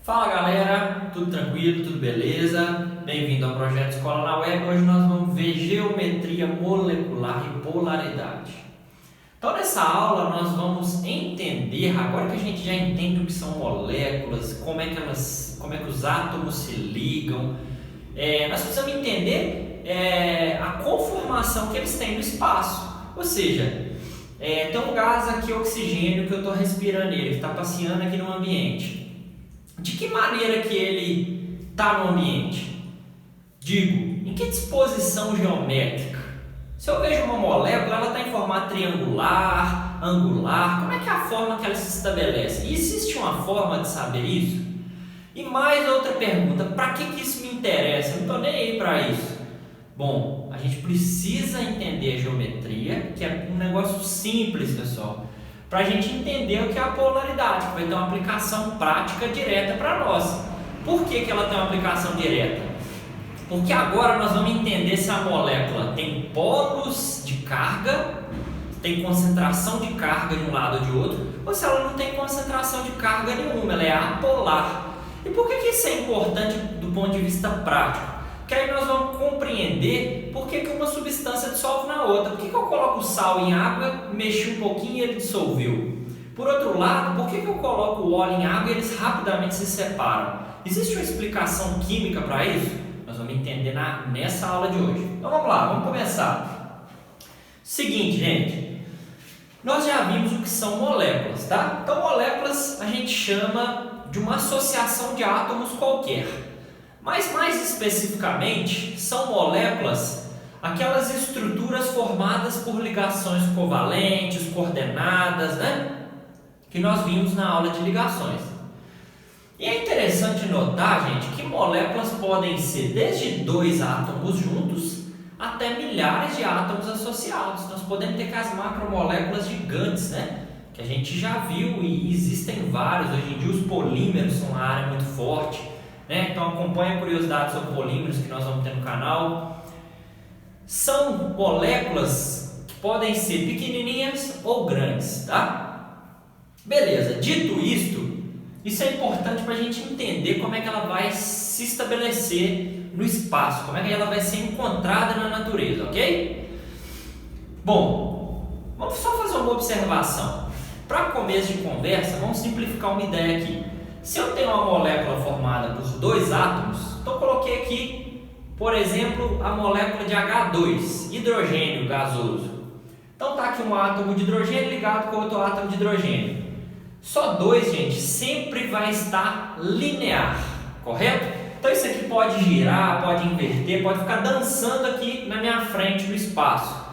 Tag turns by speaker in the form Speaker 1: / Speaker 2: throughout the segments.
Speaker 1: Fala galera, tudo tranquilo, tudo beleza? Bem-vindo ao projeto Escola na Web. Hoje nós vamos ver geometria molecular e polaridade. Então nessa aula nós vamos entender, agora que a gente já entende o que são moléculas, como é que os átomos se ligam, nós precisamos entender a conformação que eles têm no espaço. Ou seja, tem um gás aqui, oxigênio, que eu estou respirando ele, que está passeando aqui no ambiente. De que maneira que ele está no ambiente? Digo, em que disposição geométrica? Se eu vejo uma molécula, ela está em formato triangular, angular, como é que é a forma que ela se estabelece? E existe uma forma de saber isso? E mais outra pergunta, para que isso me interessa? Eu não estou nem aí para isso. Bom, a gente precisa entender a geometria, que é um negócio simples, pessoal, para a gente entender o que é a polaridade, que vai ter uma aplicação prática direta para nós. Por que ela tem uma aplicação direta? Porque agora nós vamos entender se a molécula tem polos de carga, tem concentração de carga de um lado ou de outro, ou se ela não tem concentração de carga nenhuma, ela é apolar. E por que isso é importante do ponto de vista prático? Que aí nós vamos compreender por que uma substância dissolve na outra. Por que eu coloco sal em água, mexi um pouquinho e ele dissolveu? Por outro lado, por que eu coloco o óleo em água e eles rapidamente se separam? Existe uma explicação química para isso? Nós vamos entender nessa aula de hoje. Então vamos lá, vamos começar. Seguinte, gente, nós já vimos o que são moléculas, tá? Então moléculas a gente chama de uma associação de átomos qualquer. Mas mais especificamente, são moléculas aquelas estruturas formadas por ligações covalentes, coordenadas, né? Que nós vimos na aula de ligações. E é interessante notar, gente, que moléculas podem ser desde dois átomos juntos até milhares de átomos associados. Nós podemos ter as macromoléculas gigantes, né? Que a gente já viu e existem vários. Hoje em dia os polímeros são uma área muito forte. Então acompanhe a curiosidade sobre polímeros que nós vamos ter no canal. São moléculas que podem ser pequenininhas ou grandes, tá? Beleza, dito isto, isso é importante para a gente entender como é que ela vai se estabelecer no espaço, como é que ela vai ser encontrada na natureza, ok? Bom, vamos só fazer uma observação. Para começo de conversa, vamos simplificar uma ideia aqui. Se eu tenho uma molécula formada por dois átomos, então eu coloquei aqui, por exemplo, a molécula de H2, hidrogênio gasoso. Então está aqui um átomo de hidrogênio ligado com outro átomo de hidrogênio. Só dois, gente, sempre vai estar linear, correto? Então isso aqui pode girar, pode inverter, pode ficar dançando aqui na minha frente no espaço.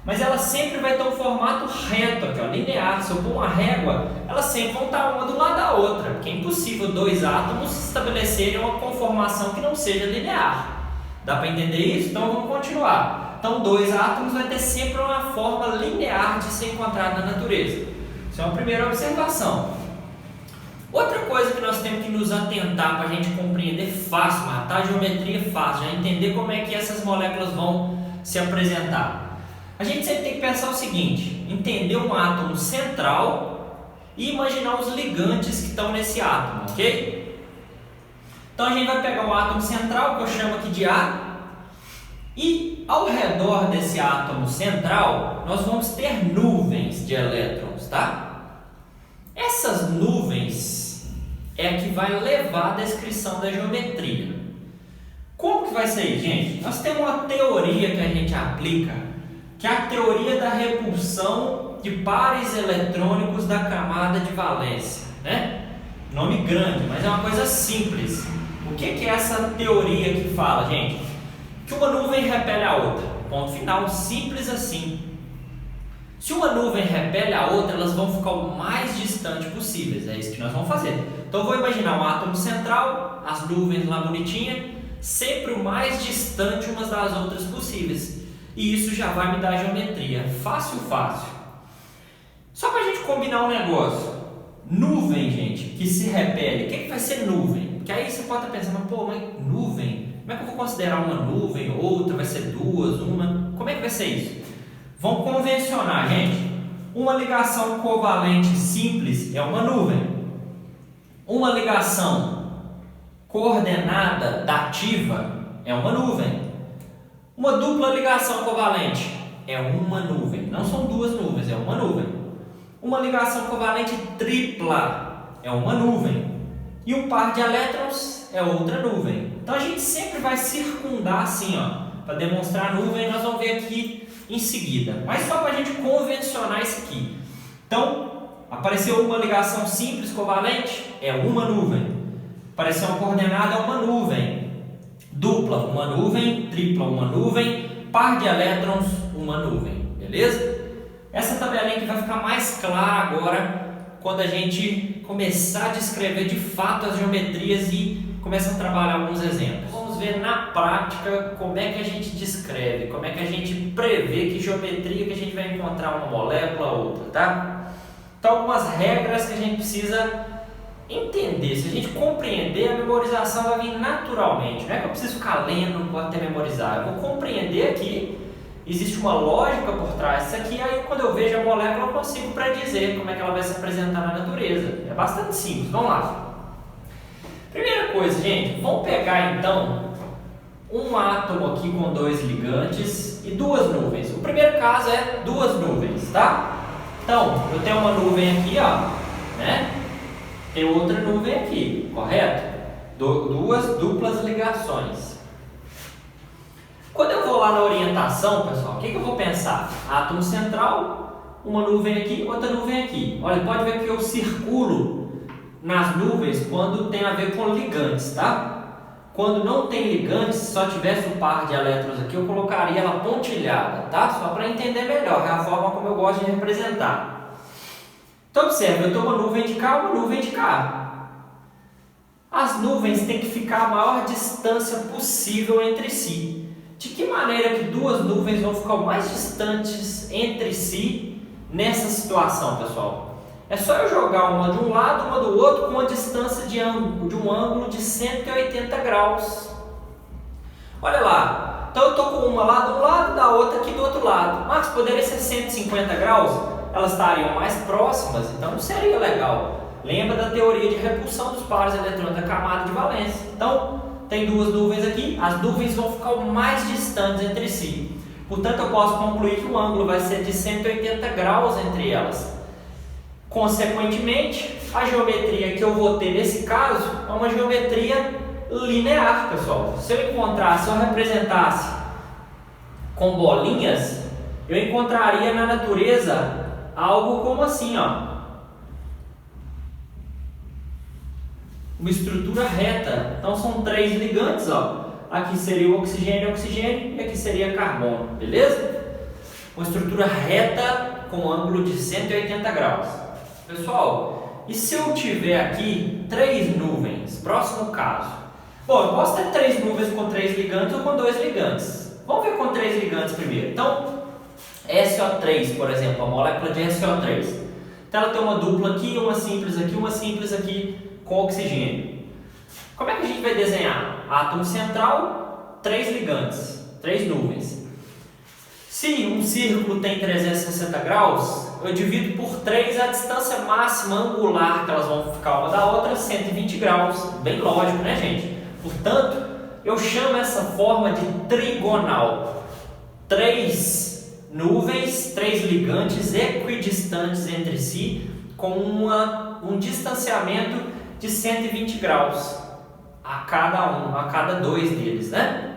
Speaker 1: Mas ela sempre vai ter um formato reto aqui, ó, linear. Se eu pôr uma régua, elas sempre vão estar uma do lado da outra, porque é impossível dois átomos estabelecerem uma conformação que não seja linear. Dá para entender isso? Então vamos continuar. Então dois átomos vai ter sempre uma forma linear de ser encontrada na natureza. Isso é uma primeira observação. Outra coisa que nós temos que nos atentar para a gente compreender fácil, matar a geometria fácil, já entender como é que essas moléculas vão se apresentar. A gente sempre tem que pensar o seguinte, entender um átomo central e imaginar os ligantes que estão nesse átomo, ok? Então a gente vai pegar o átomo central, que eu chamo aqui de A, e ao redor desse átomo central nós vamos ter nuvens de elétrons, tá? Essas nuvens é a que vai levar a descrição da geometria. Como que vai ser isso, gente? Nós temos uma teoria que a gente aplica, que é a teoria da repulsão de pares eletrônicos da camada de valência, né? Nome grande, mas é uma coisa simples. O que é essa teoria que fala, gente? Que uma nuvem repele a outra. Ponto final, simples assim. Se uma nuvem repele a outra, elas vão ficar o mais distante possíveis. É isso que nós vamos fazer. Então eu vou imaginar um átomo central, as nuvens lá bonitinhas, sempre o mais distante umas das outras possíveis. E isso já vai me dar geometria. Fácil, fácil. Só para a gente combinar um negócio. Nuvem, gente, que se repele. O que vai ser nuvem? Porque aí você pode estar pensando, pô, mas nuvem? Como é que eu vou considerar uma nuvem, outra? Vai ser duas, uma? Como é que vai ser isso? Vamos convencionar, gente. Uma ligação covalente simples é uma nuvem. Uma ligação coordenada dativa é uma nuvem. Uma dupla ligação covalente é uma nuvem. Não são duas nuvens, é uma nuvem. Uma ligação covalente tripla é uma nuvem. E um par de elétrons é outra nuvem. Então a gente sempre vai circundar assim, para demonstrar a nuvem. Nós vamos ver aqui em seguida. Mas só para a gente convencionar isso aqui. Então, apareceu uma ligação simples covalente, é uma nuvem. Apareceu uma coordenada, é uma nuvem. Dupla, uma nuvem. Tripla, uma nuvem. Par de elétrons, uma nuvem. Beleza? Essa tabelinha aqui vai ficar mais clara agora quando a gente começar a descrever de fato as geometrias e começar a trabalhar alguns exemplos. Vamos ver na prática como é que a gente descreve, como é que a gente prevê que geometria que a gente vai encontrar uma molécula ou outra, tá? Então, algumas regras que a gente precisa entender. Se a gente compreender, a memorização vai vir naturalmente. Não é que eu preciso ficar lendo até memorizar. Eu vou compreender aqui, existe uma lógica por trás disso aqui, aí quando eu vejo a molécula eu consigo predizer como é que ela vai se apresentar na natureza. É bastante simples. Vamos lá. Primeira coisa, gente, vamos pegar então um átomo aqui com dois ligantes e duas nuvens. O primeiro caso é duas nuvens, tá? Então, eu tenho uma nuvem aqui, né? Tem outra nuvem aqui, correto? Duas duplas ligações. Quando eu vou lá na orientação, pessoal, o que eu vou pensar? Átomo central, uma nuvem aqui, outra nuvem aqui. Olha, pode ver que eu circulo nas nuvens quando tem a ver com ligantes, tá? Quando não tem ligantes, se só tivesse um par de elétrons aqui, eu colocaria ela pontilhada, tá? Só para entender melhor, é a forma como eu gosto de representar. Então, observe, eu tenho uma nuvem de cá, uma nuvem de cá. As nuvens têm que ficar a maior distância possível entre si. De que maneira que duas nuvens vão ficar o mais distantes entre si nessa situação, pessoal? É só eu jogar uma de um lado, uma do outro, com uma distância de um ângulo de 180 graus. Olha lá. Então eu estou com uma lá de um lado, da outra aqui do outro lado. Mas poderia ser 150 graus? Elas estariam mais próximas, então não seria legal. Lembra da teoria de repulsão dos pares eletrônicos da camada de valência. Então, tem duas nuvens aqui, as nuvens vão ficar o mais distantes entre si. Portanto, eu posso concluir que o ângulo vai ser de 180 graus entre elas. Consequentemente, a geometria que eu vou ter nesse caso é uma geometria linear, pessoal. Se eu representasse com bolinhas, eu encontraria na natureza algo como assim, uma estrutura reta. Então são três ligantes, Aqui seria o oxigênio, e aqui seria carbono, beleza? Uma estrutura reta com ângulo de 180 graus. Pessoal, e se eu tiver aqui três nuvens? Próximo caso. Bom, eu posso ter três nuvens com três ligantes ou com dois ligantes. Vamos ver com três ligantes primeiro. Então, SO3, por exemplo, a molécula de SO3. Então ela tem uma dupla aqui, uma simples aqui com oxigênio. Como é que a gente vai desenhar? Átomo central, três ligantes, três nuvens. Se um círculo tem 360 graus, eu divido por 3 a distância máxima angular que elas vão ficar uma da outra, 120 graus. Bem lógico, né, gente? Portanto, eu chamo essa forma de trigonal. Três nuvens, três ligantes equidistantes entre si, com um distanciamento de 120 graus a cada dois deles, né?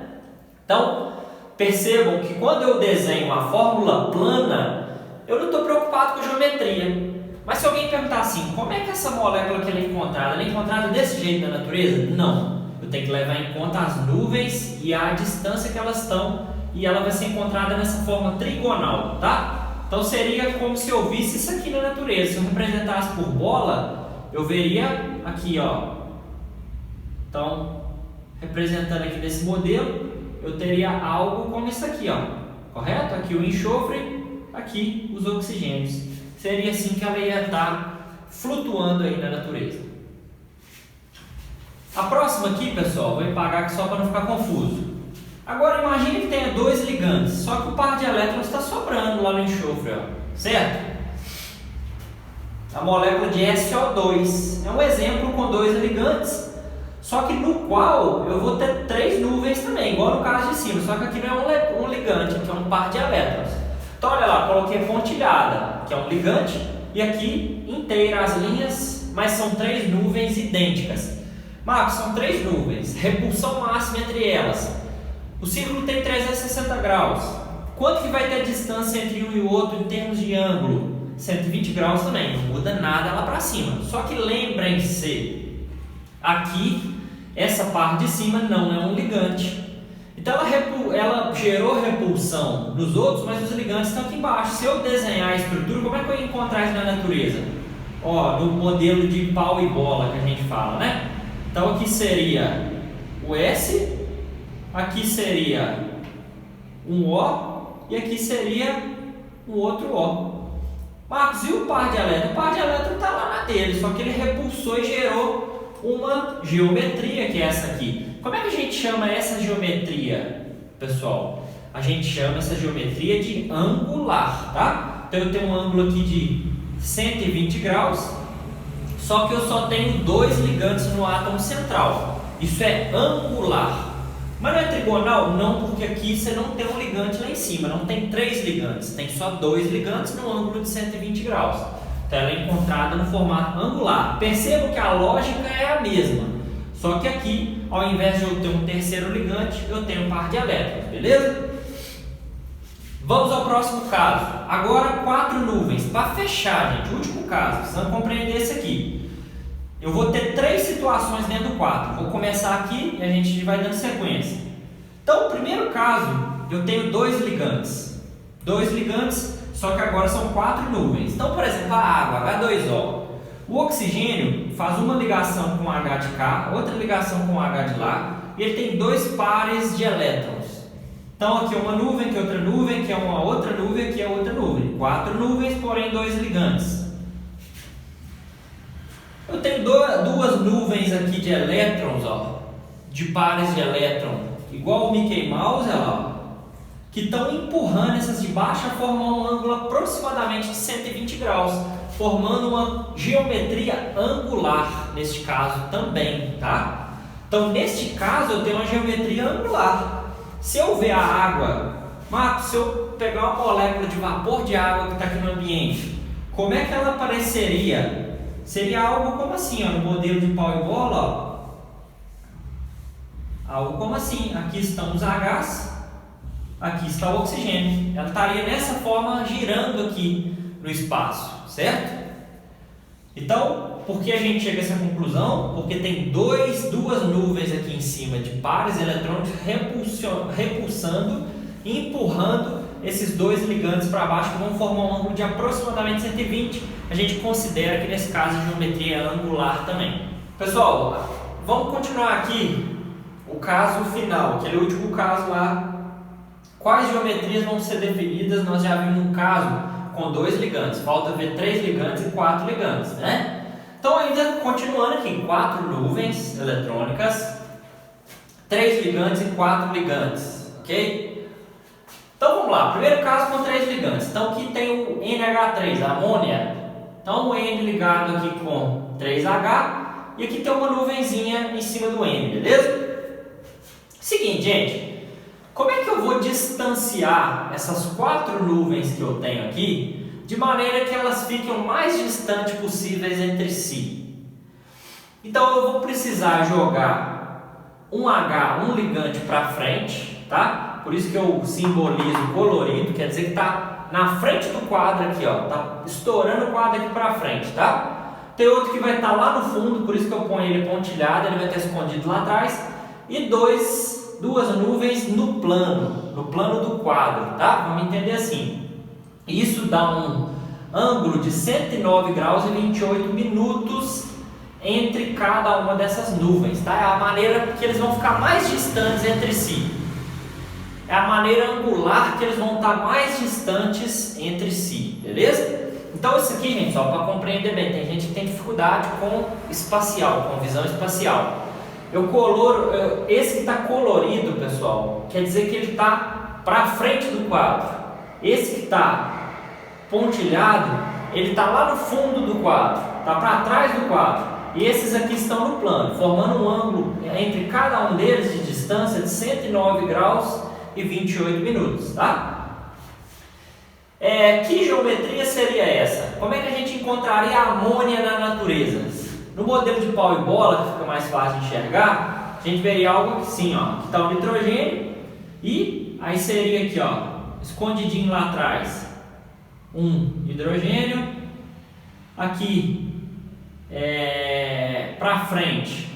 Speaker 1: Então, percebam que quando eu desenho uma fórmula plana, eu não estou preocupado com geometria. Mas se alguém perguntar assim, como é que essa molécula que ela é encontrada? Ela é encontrada desse jeito na natureza? Não. Eu tenho que levar em conta as nuvens e a distância que elas estão, e ela vai ser encontrada nessa forma trigonal, tá? Então seria como se eu visse isso aqui na natureza. Se eu representasse por bola, eu veria aqui, Então, representando aqui nesse modelo, eu teria algo como isso aqui, correto? Aqui o enxofre, aqui os oxigênios. Seria assim que ela ia estar flutuando aí na natureza. A próxima aqui, pessoal, vou apagar aqui só para não ficar confuso. Agora imagine que tenha dois ligantes, só que o par de elétrons está sobrando lá no enxofre, certo? A molécula de SO2 é um exemplo com dois ligantes. só que no qual eu vou ter 3 nuvens também, igual no caso de cima, só que aqui não é um ligante, aqui é um par de elétrons. Então olha lá, coloquei pontilhada, que é um ligante, e aqui inteira as linhas, mas são 3 nuvens idênticas. Marcos, são 3 nuvens, repulsão máxima entre elas. O círculo tem 360 graus. Quanto que vai ter a distância entre um e o outro em termos de ângulo? 120 graus também, não muda nada lá para cima. Só que lembrem-se, aqui, essa parte de cima não é um ligante. Então ela gerou repulsão nos outros, mas os ligantes estão aqui embaixo. Se eu desenhar a estrutura, como é que eu ia encontrar isso na natureza? Ó, no modelo de pau e bola que a gente fala, né? Então aqui seria o S, aqui seria um O e aqui seria um outro O. Marcos, e o par de elétrons? O par de elétrons está lá na dele, só que ele repulsou e gerou uma geometria, que é essa aqui. Como é que a gente chama essa geometria, pessoal? A gente chama essa geometria de angular, tá? Então eu tenho um ângulo aqui de 120 graus, só que eu só tenho 2 ligantes no átomo central. Isso é angular. Mas não é trigonal? Não, porque aqui você não tem um ligante lá em cima, não tem 3 ligantes, tem só 2 ligantes no ângulo de 120 graus. Então ela é encontrada no formato angular. Perceba que a lógica é a mesma, só que aqui, ao invés de eu ter um terceiro ligante, eu tenho um par de elétrons, beleza? Vamos ao próximo caso. Agora 4 nuvens. Para fechar, gente, o último caso, precisamos compreender esse aqui. Eu vou ter 3 situações dentro do quadro. Vou começar aqui e a gente vai dando sequência. Então, o primeiro caso, eu tenho 2 ligantes. 2 ligantes, só que agora são 4 nuvens. Então, por exemplo, a água, H2O. O oxigênio faz uma ligação com H de cá, outra ligação com H de lá, e ele tem 2 pares de elétrons. Então, aqui é uma nuvem, aqui é outra nuvem, aqui é uma outra nuvem, aqui é outra nuvem. 4 nuvens, porém 2 ligantes. Eu tenho 2 nuvens aqui de elétrons, ó, de pares de elétron, igual o Mickey Mouse, ó, que estão empurrando essas de baixo a formar um ângulo aproximadamente de 120 graus, formando uma geometria angular, neste caso também, tá? Então, neste caso, eu tenho uma geometria angular. Se eu ver a água, Marcos, se eu pegar uma molécula de vapor de água que está aqui no ambiente, como é que ela apareceria? Seria algo como assim, ó, no modelo de pau e bola, ó. Algo como assim, aqui estão os H's, aqui está o oxigênio. Ela estaria nessa forma girando aqui no espaço, certo? Então, por que a gente chega a essa conclusão? Porque tem duas nuvens aqui em cima de pares eletrônicos repulsando e empurrando esses 2 ligantes para baixo, que vão formar um ângulo de aproximadamente 120. A gente considera que nesse caso a geometria é angular também. Pessoal, vamos continuar aqui o caso final, aquele último caso lá. Quais geometrias vão ser definidas? Nós já vimos um caso com 2 ligantes, falta ver 3 ligantes e 4 ligantes, né? Então, ainda continuando aqui, 4 nuvens eletrônicas, 3 ligantes e 4 ligantes, ok? Então vamos lá, primeiro caso com 3 ligantes. Então aqui tem o NH3, a amônia. Então o N ligado aqui com 3H e aqui tem uma nuvenzinha em cima do N, beleza? Seguinte, gente, como é que eu vou distanciar essas 4 nuvens que eu tenho aqui de maneira que elas fiquem o mais distantes possíveis entre si? Então eu vou precisar jogar um H, um ligante para frente, tá? Por isso que eu simbolizo colorido, quer dizer que está na frente do quadro aqui, ó, tá estourando o quadro aqui para frente, tá? Tem outro que vai estar lá no fundo, por isso que eu ponho ele pontilhado, ele vai estar escondido lá atrás. E duas nuvens no plano do quadro, tá? Vamos entender assim. Isso dá um ângulo de 109 graus e 28 minutos entre cada uma dessas nuvens, tá? É a maneira que eles vão ficar mais distantes entre si. É a maneira angular que eles vão estar mais distantes entre si, beleza? Então isso aqui, gente, só para compreender bem, tem gente que tem dificuldade com espacial, com visão espacial. Eu coloro, esse que está colorido, pessoal, quer dizer que ele está para frente do quadro. Esse que está pontilhado, ele está lá no fundo do quadro, está para trás do quadro. e esses aqui estão no plano, formando um ângulo entre cada um deles de distância de 109 graus e 28 minutos, tá? Que geometria seria essa? Como é que a gente encontraria a amônia na natureza? No modelo de pau e bola, que fica mais fácil de enxergar, a gente veria algo assim, ó, aqui está o nitrogênio e aí seria aqui, ó, escondidinho lá atrás, um hidrogênio, aqui para frente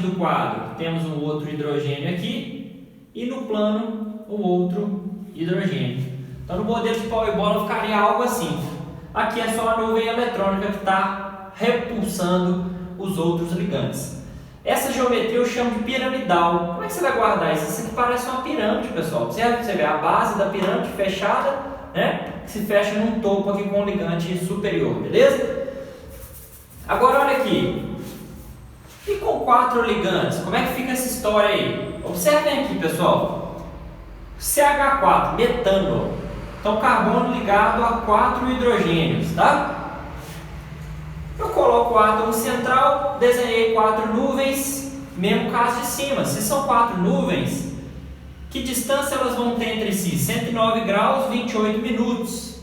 Speaker 1: do quadro temos um outro hidrogênio aqui e no plano um outro hidrogênio. Então no modelo de pau e bola ficaria algo assim. Aqui é só a nuvem eletrônica que está repulsando os outros ligantes. Essa geometria eu chamo de piramidal. Como é que você vai guardar isso? Isso aqui parece uma pirâmide, pessoal. Observe, você vê a base da pirâmide fechada, né? Que se fecha num topo aqui com o ligante superior, beleza? Agora olha aqui. E com 4 ligantes, como é que fica essa história aí? Observem aqui, pessoal. CH4, metano. Então, carbono ligado a 4 hidrogênios, tá? Eu coloco o átomo central, desenhei 4 nuvens, mesmo caso de cima. Se são 4 nuvens, que distância elas vão ter entre si? 109 graus, 28 minutos.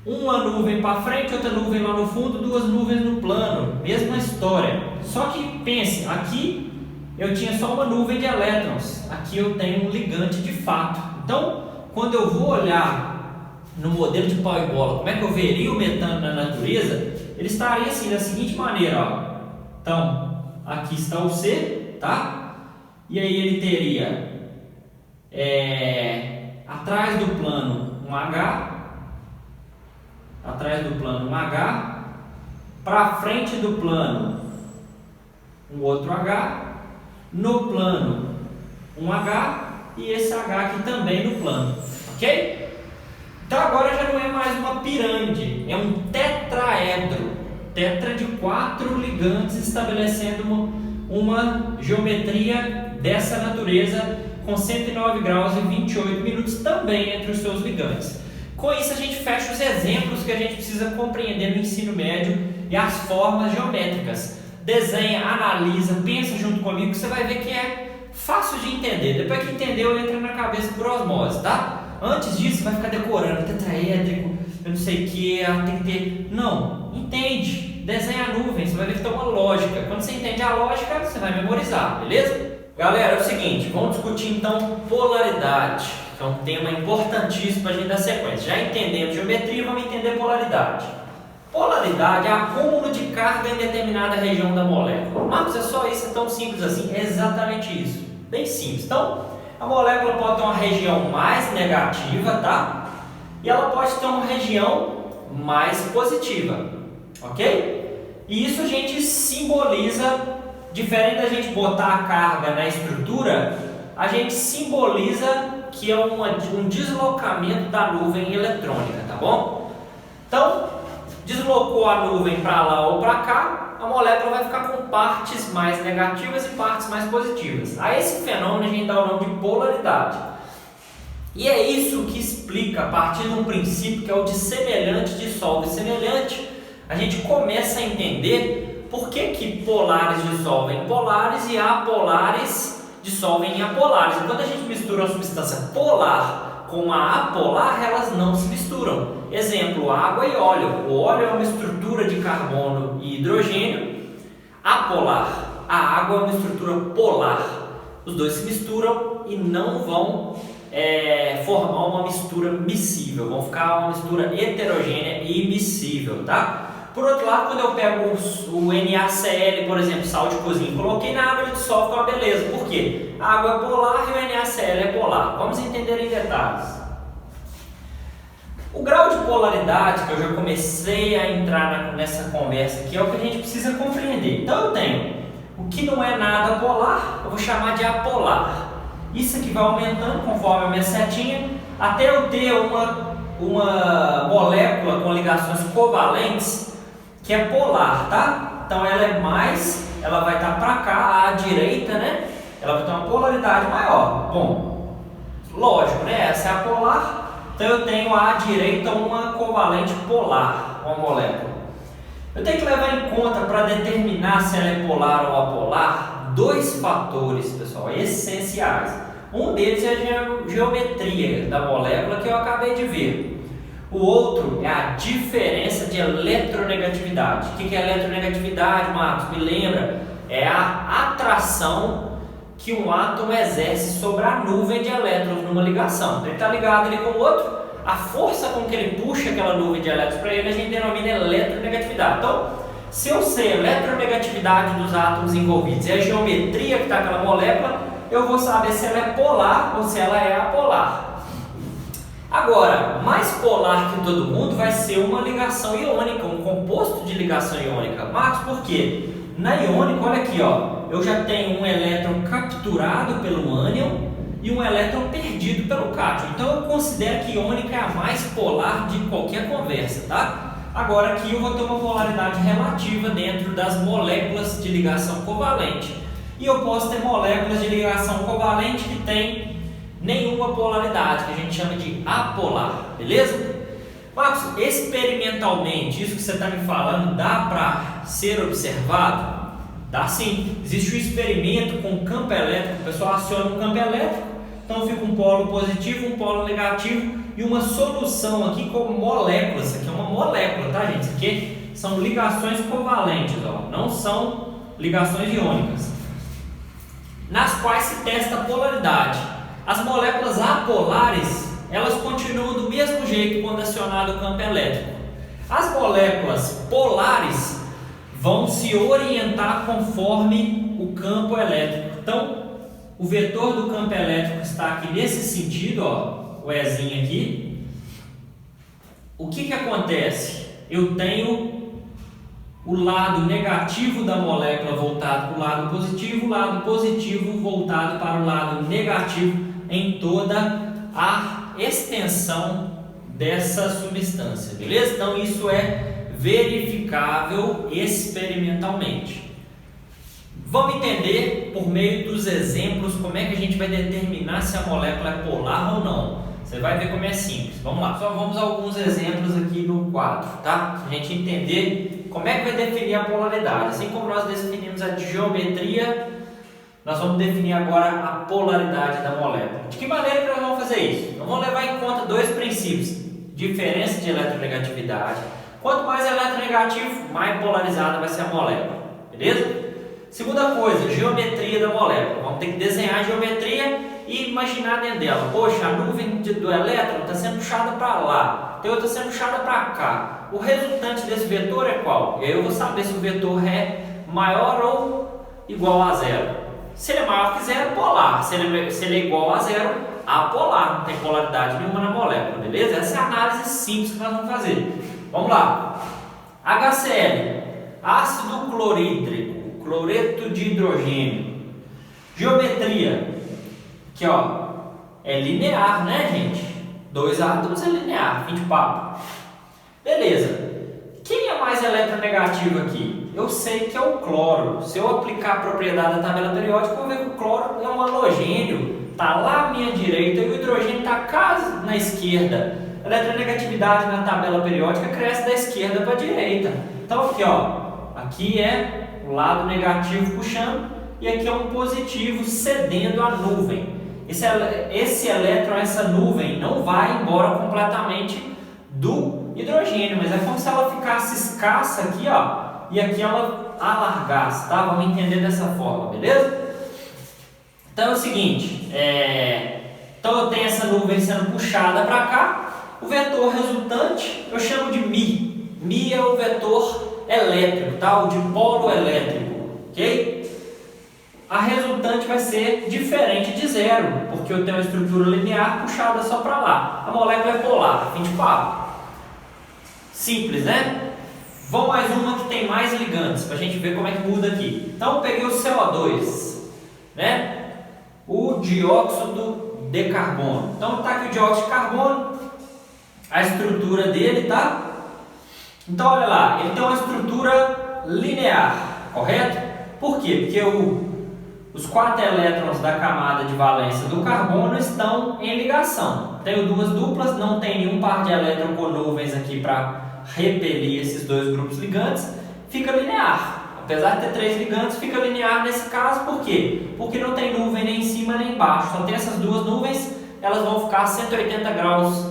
Speaker 1: Uma nuvem para frente, outra nuvem lá no fundo, 2 nuvens no plano. Mesma história. Só que pense, aqui eu tinha só uma nuvem de elétrons. Aqui eu tenho um ligante de fato. Então, quando eu vou olhar no modelo de pau e bola, como é que eu veria o metano na natureza? Ele estaria assim, da seguinte maneira, ó. Então, aqui está o C, tá? E aí ele teria atrás do plano um H, para frente do plano um outro H, no plano um H e esse H aqui também no plano, ok? Então agora já não é mais uma pirâmide, é um tetraedro, tetra de 4 ligantes estabelecendo uma geometria dessa natureza com 109 graus e 28 minutos também entre os seus ligantes. Com isso a gente fecha os exemplos que a gente precisa compreender no ensino médio e as formas geométricas. Desenha, analisa, pensa junto comigo que você vai ver que é fácil de entender. Depois que entendeu, entra na cabeça por osmose, tá? Antes disso, você vai ficar decorando tetraédrico, eu não sei o que, tem que ter... Não, entende, desenha a nuvem, você vai ver que tem uma lógica. Quando você entende a lógica, você vai memorizar, beleza? Galera, é o seguinte, vamos discutir então polaridade, que é um tema importantíssimo para a gente dar sequência. Já entendemos geometria, vamos entender polaridade. Polaridade é acúmulo de carga em determinada região da molécula. Marcos, é só isso, é tão simples assim? É exatamente isso, bem simples. Então, a molécula pode ter uma região mais negativa, tá? E ela pode ter uma região mais positiva, ok? E isso a gente simboliza, diferente da gente botar a carga na estrutura, a gente simboliza que é um deslocamento da nuvem eletrônica, tá bom? Então, deslocou a nuvem para lá ou para cá, a molécula vai ficar com partes mais negativas e partes mais positivas. A esse fenômeno a gente dá o nome de polaridade. E é isso que explica, a partir de um princípio que é o de semelhante dissolve semelhante, a gente começa a entender por que polares dissolvem polares e apolares dissolvem em apolares. Quando a gente mistura uma substância polar com uma apolar, elas não se misturam. Exemplo, água e óleo. O óleo é uma estrutura de carbono e hidrogênio apolar. A água é uma estrutura polar. Os dois se misturam e não vão formar uma mistura miscível. Vão ficar uma mistura heterogênea e miscível, tá? Por outro lado, quando eu pego o NaCl, por exemplo, sal de cozinha, coloquei na água, ele dissolve com a beleza. Por quê? A água é polar e o NaCl é polar. Vamos entender em detalhes. O grau de polaridade, que eu já comecei a entrar nessa conversa aqui, é o que a gente precisa compreender. Então eu tenho o que não é nada polar, eu vou chamar de apolar. Isso aqui vai aumentando conforme a minha setinha, até eu ter uma molécula com ligações covalentes que é polar, tá? Então ela vai estar para cá, à direita, né? Ela vai ter uma polaridade maior. Bom, lógico, né? Essa é a polar. Então eu tenho à direita uma covalente polar, uma molécula. Eu tenho que levar em conta para determinar se ela é polar ou apolar dois fatores, pessoal, essenciais. Um deles é a geometria da molécula que eu acabei de ver. O outro é a diferença de eletronegatividade. O que é eletronegatividade, Marcos? Me lembra? É a atração que um átomo exerce sobre a nuvem de elétrons numa ligação. Ele está ligado ali com o outro, a força com que ele puxa aquela nuvem de elétrons para ele, a gente denomina eletronegatividade. Então, se eu sei a eletronegatividade dos átomos envolvidos e a geometria que está aquela molécula, eu vou saber se ela é polar ou se ela é apolar. Agora, mais polar que todo mundo vai ser uma ligação iônica, um composto de ligação iônica. Marcos, por quê? Na iônica, olha aqui, ó, eu já tenho um elétron capturado pelo ânion e um elétron perdido pelo cátion. Então eu considero que iônica é a mais polar de qualquer conversa, tá? Agora aqui eu vou ter uma polaridade relativa dentro das moléculas de ligação covalente. E eu posso ter moléculas de ligação covalente que tem nenhuma polaridade, que a gente chama de apolar, beleza? Marcos, experimentalmente, isso que você está me falando, dá para ser observado? Dá sim. Existe um experimento com campo elétrico, o pessoal aciona um campo elétrico, então fica um polo positivo, um polo negativo e uma solução aqui com moléculas. Isso aqui é uma molécula, tá, gente? Isso aqui são ligações covalentes, ó, não são ligações iônicas, nas quais se testa a polaridade. As moléculas apolares, elas continuam do mesmo jeito quando acionado o campo elétrico. As moléculas polares vão se orientar conforme o campo elétrico. Então, o vetor do campo elétrico está aqui nesse sentido, ó, o Ezinho aqui. O que acontece? Eu tenho o lado negativo da molécula voltado para o lado positivo voltado para o lado negativo em toda a extensão dessa substância, beleza? Então isso é verificável experimentalmente. Vamos entender por meio dos exemplos como é que a gente vai determinar se a molécula é polar ou não. Você vai ver como é simples. Vamos lá, só vamos a alguns exemplos aqui no quadro, tá? Pra gente entender como é que vai definir a polaridade. Assim como nós definimos a geometria, nós vamos definir agora a polaridade da molécula. De que maneira que nós vamos fazer isso? Nós vamos levar em conta dois princípios: diferença de eletronegatividade. Quanto mais eletronegativo, mais polarizada vai ser a molécula, beleza? Segunda coisa, geometria da molécula. Vamos ter que desenhar a geometria e imaginar dentro dela. Poxa, a nuvem do elétron está sendo puxada para lá, tem outra sendo puxada para cá. O resultante desse vetor é qual? E aí eu vou saber se o vetor é maior ou igual a zero. Se ele é maior que zero, polar. Se ele é igual a zero, apolar. Não tem polaridade nenhuma na molécula, beleza? Essa é a análise simples que nós vamos fazer. Vamos lá. HCl, ácido clorídrico, cloreto de hidrogênio. Geometria, que ó, é linear, né, gente? Dois átomos é linear, fim de papo. Beleza. Quem é mais eletronegativo aqui? Eu sei que é o cloro. Se eu aplicar a propriedade da tabela periódica, eu vou ver que o cloro é um halogênio. Está lá à minha direita e o hidrogênio está quase na esquerda. A eletronegatividade na tabela periódica cresce da esquerda para a direita. Então aqui, ó, aqui é o lado negativo puxando e aqui é um positivo cedendo a nuvem. Esse elétron, essa nuvem, não vai embora completamente do hidrogênio, mas é como se ela ficasse escassa aqui, ó, e aqui ela alargasse, tá? Vamos entender dessa forma, beleza? Então é o seguinte, então eu tenho essa nuvem sendo puxada para cá, o vetor resultante eu chamo de μ. μ é o vetor elétrico, tá? O de polo elétrico, ok? A resultante vai ser diferente de zero, porque eu tenho uma estrutura linear puxada só para lá. A molécula é polar, fim de papo. Simples, né? Vamos mais uma que tem mais ligantes, para a gente ver como é que muda aqui. Então eu peguei o CO2, né? O dióxido de carbono. Então está aqui o dióxido de carbono, a estrutura dele, tá? Então olha lá, ele tem uma estrutura linear, correto? Por quê? Porque os 4 elétrons da camada de valência do carbono estão em ligação. Tenho duas duplas, não tem nenhum par de elétrons com nuvens aqui para repelir esses dois grupos ligantes. fica linear. Apesar de ter 3 ligantes, fica linear nesse caso, por quê? Porque não tem nuvem nem em cima nem embaixo, só tem essas duas nuvens, elas vão ficar 180 graus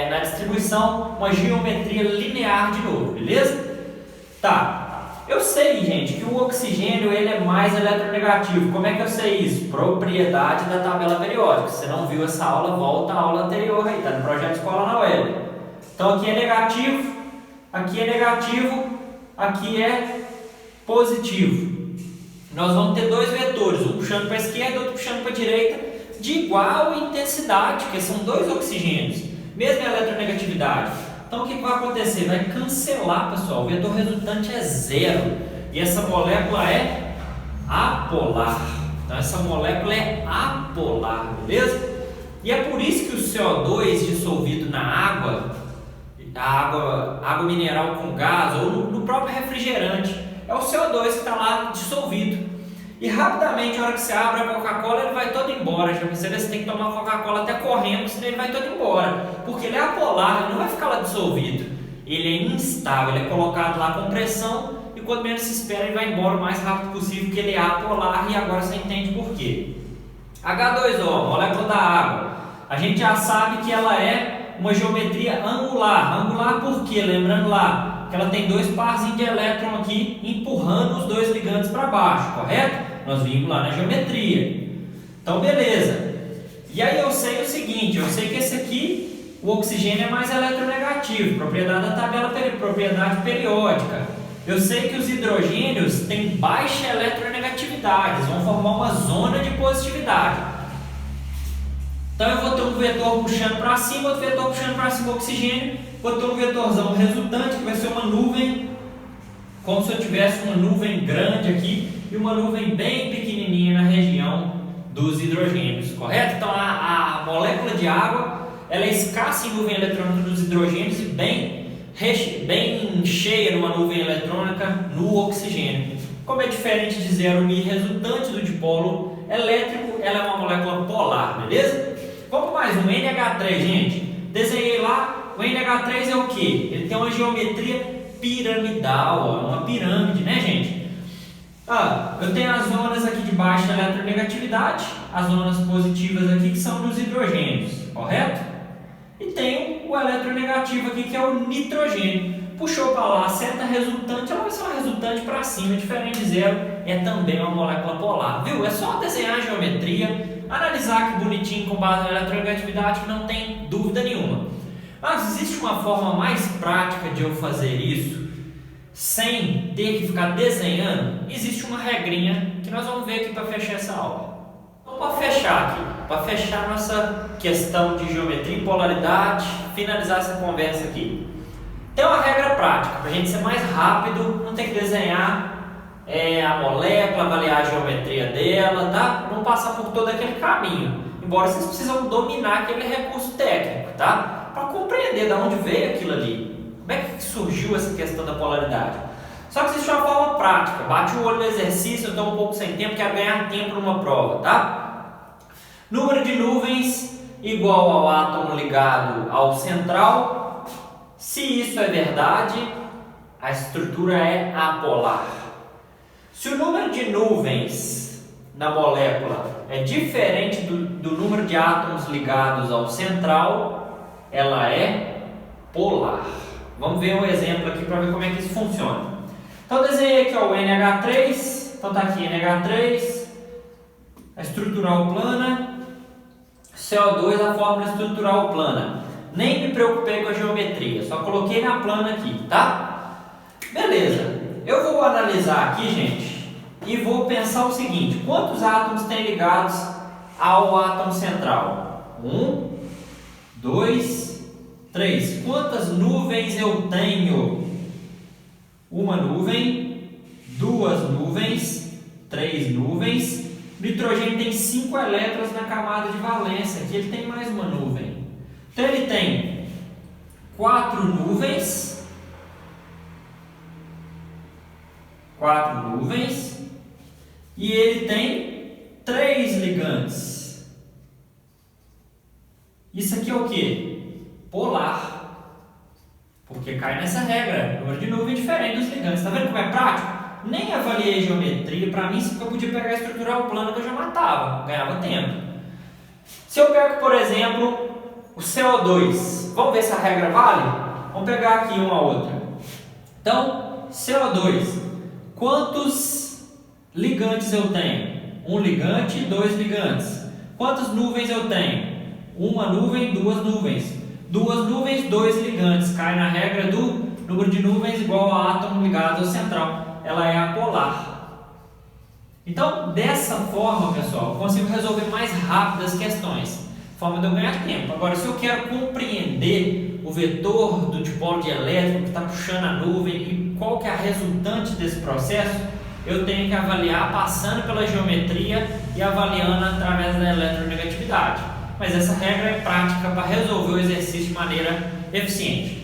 Speaker 1: na distribuição, uma geometria linear de novo, beleza? Tá, eu sei, gente, que o oxigênio ele é mais eletronegativo. Como é que eu sei isso? Propriedade da tabela periódica. Se você não viu essa aula, volta à aula anterior aí, tá no projeto Escola na Web. Então aqui é negativo, aqui é negativo, aqui é positivo. Nós vamos ter dois vetores, um puxando para a esquerda, outro puxando para a direita, de igual intensidade, que são dois oxigênios, mesma eletronegatividade. Então o que vai acontecer? Vai cancelar, pessoal, o vetor resultante é zero, e essa molécula é apolar. Então essa molécula é apolar, beleza? E é por isso que o CO2 dissolvido na água, água mineral com gás, ou no próprio refrigerante, é o CO2 que está lá dissolvido. E rapidamente, na hora que você abre a Coca-Cola, ele vai todo embora. Já percebeu? Você tem que tomar Coca-Cola até correndo, senão ele vai todo embora. Porque ele é apolar, ele não vai ficar lá dissolvido. Ele é instável, ele é colocado lá com pressão e quando menos se espera, ele vai embora o mais rápido possível, porque ele é apolar. E agora você entende por quê. H2O, molécula da água. A gente já sabe que ela é uma geometria angular. Angular por quê? Lembrando lá que ela tem dois parzinhos de elétron aqui empurrando os dois ligantes para baixo, correto? Nós vimos lá na geometria. Então, beleza. E aí eu sei o seguinte, eu sei que esse aqui, o oxigênio é mais eletronegativo, propriedade da tabela, propriedade periódica. Eu sei que os hidrogênios têm baixa eletronegatividade, eles vão formar uma zona de positividade. Então eu vou ter um vetor puxando para cima, outro vetor puxando para cima o oxigênio, vou ter um vetorzão resultante que vai ser uma nuvem, como se eu tivesse uma nuvem grande aqui e uma nuvem bem pequenininha na região dos hidrogênios, correto? Então a molécula de água, ela é escassa em nuvem eletrônica dos hidrogênios e bem cheia numa nuvem eletrônica no oxigênio. Como é diferente de 0,1 resultante do dipolo elétrico, ela é uma molécula polar, beleza? Vamos mais um NH3, gente. Desenhei lá, o NH3 é o que? Ele tem uma geometria piramidal, ó, uma pirâmide, né, gente? Eu tenho as zonas aqui de baixa eletronegatividade, as zonas positivas aqui que são dos hidrogênios, correto? E tenho o eletronegativo aqui que é o nitrogênio. Puxou para lá, certa resultante, ela vai ser uma resultante para cima, diferente de zero, é também uma molécula polar, viu? É só desenhar a geometria, analisar que bonitinho com base na eletronegatividade, que não tem dúvida nenhuma. Mas existe uma forma mais prática de eu fazer isso sem ter que ficar desenhando? Existe uma regrinha que nós vamos ver aqui para fechar essa aula. Então, para fechar nossa questão de geometria e polaridade, finalizar essa conversa aqui. Tem uma regra prática, para a gente ser mais rápido, não tem que desenhar a molécula, avaliar a geometria dela, tá? Não passar por todo aquele caminho. Embora vocês precisam dominar aquele recurso técnico, tá? Para compreender de onde veio aquilo ali. Como é que surgiu essa questão da polaridade? Só que existe uma forma prática. Bate o olho no exercício, eu estou um pouco sem tempo, quero ganhar tempo numa prova, tá? Número de nuvens igual ao átomo ligado ao central. Se isso é verdade, a estrutura é apolar. Se o número de nuvens na molécula é diferente do número de átomos ligados ao central, ela é polar. Vamos ver um exemplo aqui para ver como é que isso funciona. Então desenhei aqui ó, o NH3, então está aqui NH3, a estrutural plana, CO2, a fórmula estrutural plana. Nem me preocupei com a geometria, só coloquei na plana aqui, tá? Beleza, eu vou analisar aqui, gente, e vou pensar o seguinte: quantos átomos tem ligados ao átomo central? 1, 2, 3. Quantas nuvens eu tenho? Uma nuvem, duas nuvens, três nuvens. O nitrogênio tem 5 elétrons na camada de valência, aqui ele tem mais uma nuvem. Então ele tem 4 nuvens, e ele tem 3 ligantes. Isso aqui é o que? Polar. porque cai nessa regra, número de nuvem diferente dos ligantes. Está vendo como é prático? Nem avaliei geometria, para mim eu podia pegar e estruturar o plano que eu já matava, ganhava tempo. Se eu pego, por exemplo, o CO2, vamos ver se a regra vale? Vamos pegar aqui uma a outra. Então, CO2, quantos ligantes eu tenho? Um ligante e dois ligantes. Quantas nuvens eu tenho? Uma nuvem, duas nuvens. Duas nuvens, dois ligantes. Cai na regra do número de nuvens igual a átomo ligado ao central. Ela é apolar. Então, dessa forma, pessoal, eu consigo resolver mais rápido as questões. Forma de eu ganhar tempo. Agora, se eu quero compreender o vetor do dipolo dielétrico que está puxando a nuvem e qual que é a resultante desse processo, eu tenho que avaliar passando pela geometria e avaliando através da eletronegatividade. Mas essa regra é prática para resolver o exercício de maneira eficiente.